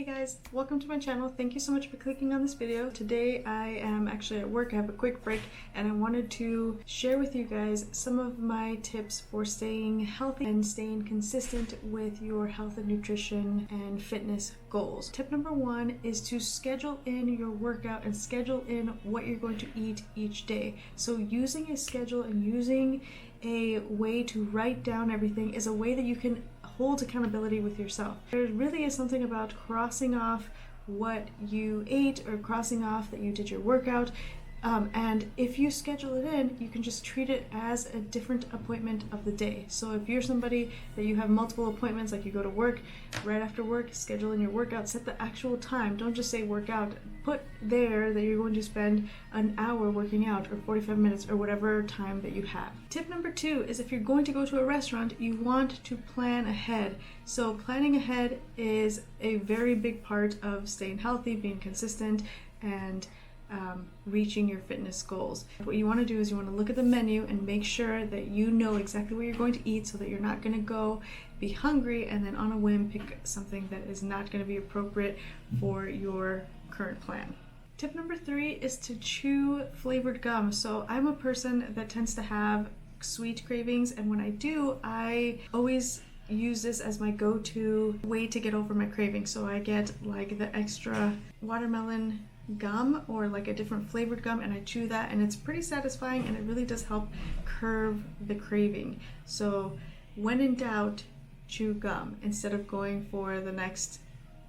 guys, welcome to my channel. Thank you so much for clicking on this video. Today I am actually at work. I have a quick break and I wanted to share with you guys some of my tips for staying healthy and staying consistent with your health and nutrition and fitness goals. Tip number one is to schedule in your workout and schedule in what you're going to eat each day. So using a schedule and using a way to write down everything is a way that you can hold accountability with yourself. There really is something about crossing off what you ate or crossing off that you did your workout. And if you schedule it in, you can just treat it as a different appointment of the day. So if you're somebody that you have multiple appointments, like you go to work, right after work, schedule in your workout, set the actual time. Don't just say workout. Put there that you're going to spend an hour working out or 45 minutes or whatever time that you have. Tip number two is if you're going to go to a restaurant, you want to plan ahead. So planning ahead is a very big part of staying healthy, being consistent, and reaching your fitness goals. What you want to do is you want to look at the menu and make sure that you know exactly what you're going to eat so that you're not going to go be hungry and then on a whim pick something that is not going to be appropriate for your current plan. Tip number three is to chew flavored gum. So I'm a person that tends to have sweet cravings, and when I do, I always use this as my go-to way to get over my cravings. So I get like the extra watermelon gum or like a different flavored gum and I chew that, and it's pretty satisfying and it really does help curb the craving. So when in doubt, chew gum instead of going for the next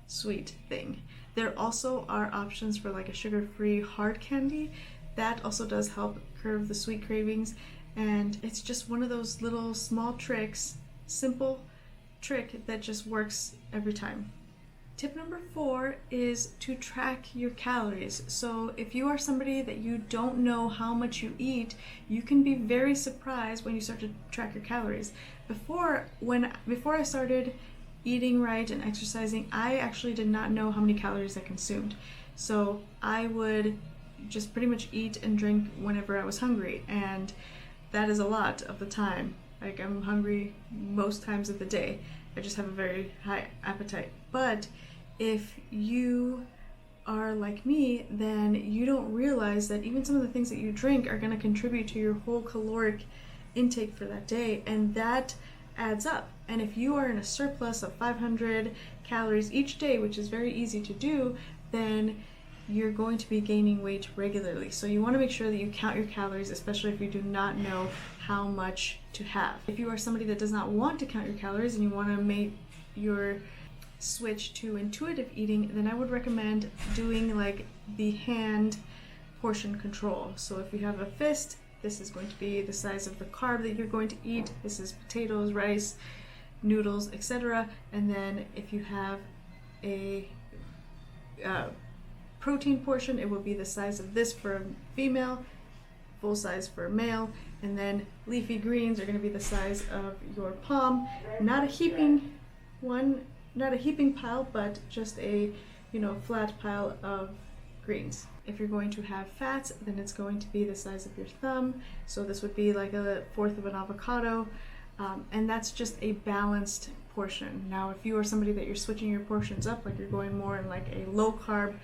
sweet thing. There also are options for like a sugar-free hard candy that also does help curb the sweet cravings, and it's just one of those little small tricks, simple trick that just works every time. Tip number four is to track your calories. So if you are somebody that you don't know how much you eat, you can be very surprised when you start to track your calories. Before I started eating right and exercising, I actually did not know how many calories I consumed. So I would just pretty much eat and drink whenever I was hungry, and that is a lot of the time. Like, I'm hungry most times of the day. I just have a very high appetite. But if you are like me, then you don't realize that even some of the things that you drink are going to contribute to your whole caloric intake for that day, and that adds up. And if you are in a surplus of 500 calories each day, which is very easy to do, then you're going to be gaining weight regularly. So you want to make sure that you count your calories, especially if you do not know how much to have. If you are somebody that does not want to count your calories and you want to make your switch to intuitive eating, then I would recommend doing like the hand portion control. So if you have a fist, this is going to be the size of the carb that you're going to eat. This is potatoes, rice, noodles, etc. And then if you have a protein portion, it will be the size of this for a female, full size for a male, and then leafy greens are going to be the size of your palm. Not a heaping pile, but just a flat pile of greens. If you're going to have fats, then it's going to be the size of your thumb. So this would be like a fourth of an avocado, and that's just a balanced portion. Now, if you are somebody that you're switching your portions up, like you're going more in like a low carb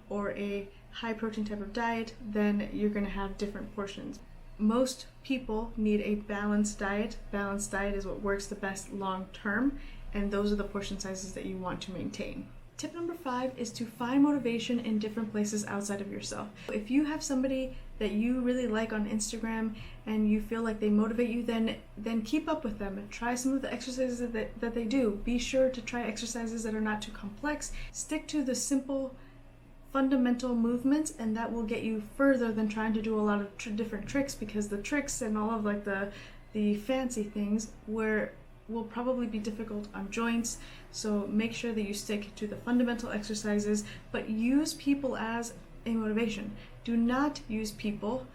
or a high protein type of diet, then you're going to have different portions. Most people need a balanced diet. Balanced diet is what works the best long term, and those are the portion sizes that you want to maintain. Tip number five is to find motivation in different places outside of yourself. If you have somebody that you really like on Instagram and you feel like they motivate you, then keep up with them and try some of the exercises that they do. Be sure to try exercises that are not too complex. Stick to the simple fundamental movements, and that will get you further than trying to do a lot of different tricks, because the tricks and all of like the fancy things will probably be difficult on joints. So make sure that you stick to the fundamental exercises, but use people as a motivation. Do not use people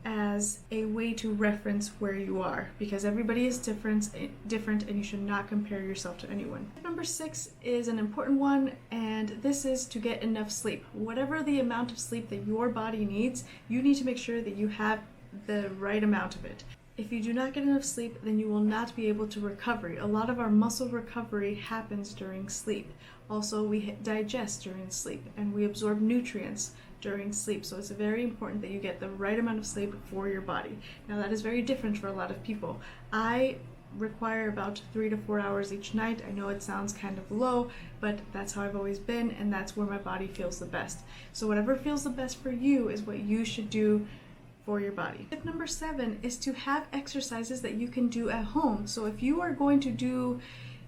as a way to reference where you are, because everybody is different and you should not compare yourself to anyone. Number six is an important one, and this is to get enough sleep. Whatever the amount of sleep that your body needs, you need to make sure that you have the right amount of it. If you do not get enough sleep, then you will not be able to recover. A lot of our muscle recovery happens during sleep. Also, we digest during sleep and we absorb nutrients during sleep. So it's very important that you get the right amount of sleep for your body. Now that is very different for a lot of people. I require about 3 to 4 hours each night. I know it sounds kind of low, but that's how I've always been, and that's where my body feels the best. So whatever feels the best for you is what you should do for your body. Tip number 7 is to have exercises that you can do at home. So if you are going to do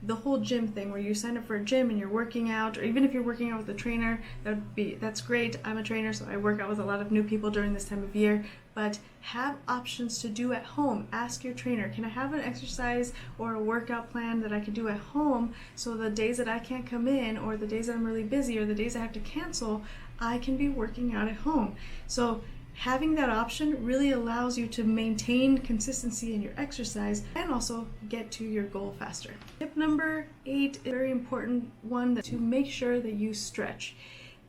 the whole gym thing where you sign up for a gym and you're working out, or even if you're working out with a trainer, that's great. I'm a trainer, so I work out with a lot of new people during this time of year, but have options to do at home. Ask your trainer, can I have an exercise or a workout plan that I can do at home, so the days that I can't come in, or the days that I'm really busy, or the days I have to cancel, I can be working out at home. So having that option really allows you to maintain consistency in your exercise and also get to your goal faster. Tip number 8 is a very important one, to make sure that you stretch.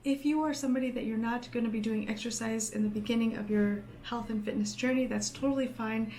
If you are somebody that you're not going to be doing exercise in the beginning of your health and fitness journey, that's totally fine.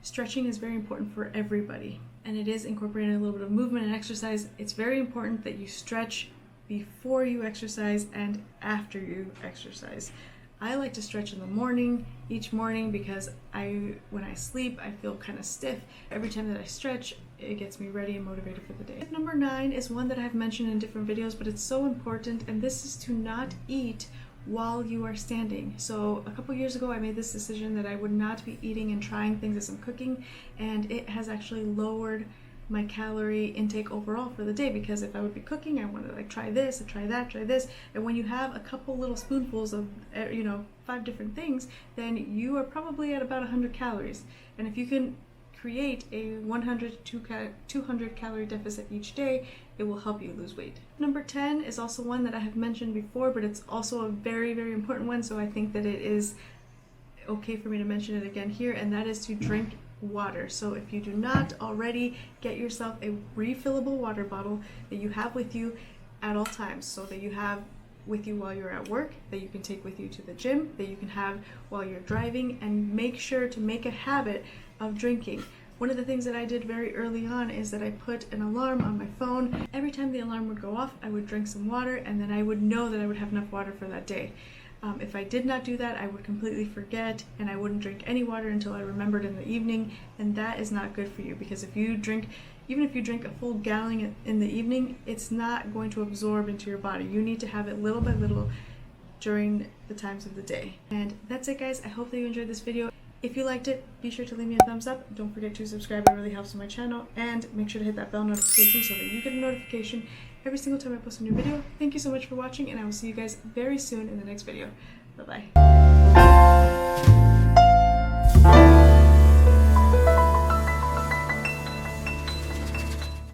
Stretching is very important for everybody, and it is incorporating a little bit of movement and exercise. It's very important that you stretch before you exercise and after you exercise. I like to stretch in the morning, each morning, because when I sleep, I feel kind of stiff. Every time that I stretch, it gets me ready and motivated for the day. Tip number 9 is one that I've mentioned in different videos, but it's so important, and this is to not eat while you are standing. So a couple years ago, I made this decision that I would not be eating and trying things as I'm cooking, and it has actually lowered my calorie intake overall for the day, because if I would be cooking, I want to try this and try that, try this, and when you have a couple little spoonfuls of 5 different things, then you are probably at about 100 calories. And if you can create a 100 to 200 calorie deficit each day, it will help you lose weight. Number 10 is also one that I have mentioned before, but it's also a very, very important one, so I think that it is okay for me to mention it again here, and that is to drink water. So if you do not already, get yourself a refillable water bottle that you have with you at all times, so that you have with you while you're at work, that you can take with you to the gym, that you can have while you're driving, and make sure to make a habit of drinking. One of the things that I did very early on is that I put an alarm on my phone. Every time the alarm would go off, I would drink some water, and then I would know that I would have enough water for that day. If I did not do that, I would completely forget, and I wouldn't drink any water until I remembered in the evening, and that is not good for you, because if you drink, even if you drink a full gallon in the evening, it's not going to absorb into your body. You need to have it little by little during the times of the day. And that's it, guys. I hope that you enjoyed this video. If you liked it, be sure to leave me a thumbs up. Don't forget to subscribe, it really helps with my channel, and make sure to hit that bell notification so that you get a notification every single time I post a new video. Thank you so much for watching, and I will see you guys very soon in the next video. Bye-bye.